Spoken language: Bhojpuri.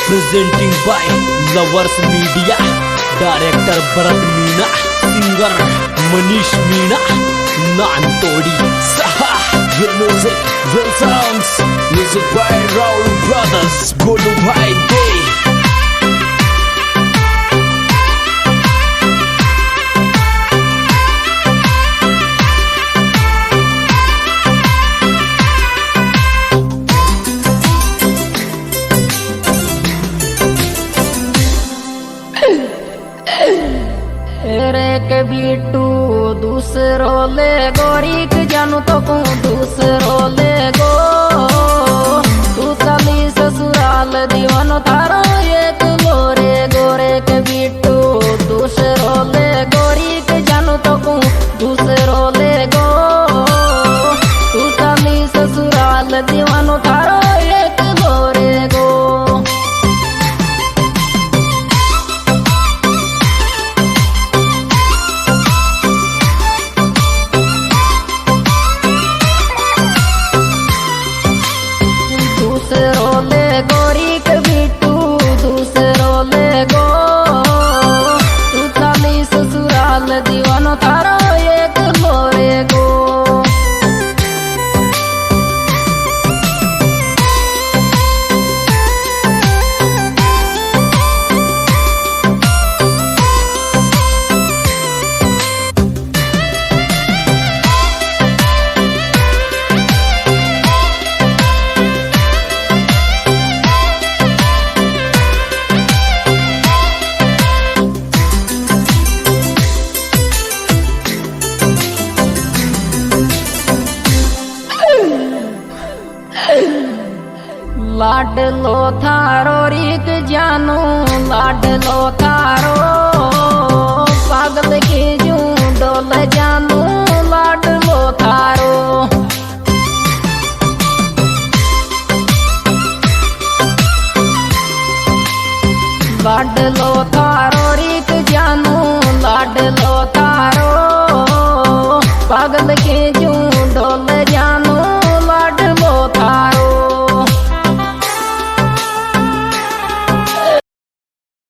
presenting by Lovers Media, director Bharat Meena, singer Manish Meena, Nantodi Saha, real music, real songs, music by Raul Brothers, Golu Bhai Day. के बिट्टू दूसरो ले गोरी के जानू तो को दूसरो ले गो तू चली ससुराल दीवानो थारो एक गोरे गोरे के बिट्टू दूसरो ले गोरी के जानू तो को दूसरो ले गो तू चली ससुराल दीवानो थारो एक गोरे गो गोरी के बिट्टू दूसरो ले गो तू चली ससुराल दीवानो थारो एक गोरे गो लाडलो थारो रीक जानू लाडलो थारो पागल के जू डोल जानू लाडलो थारो लाडलो थारो रीक जानू लाडलो थारो पागल के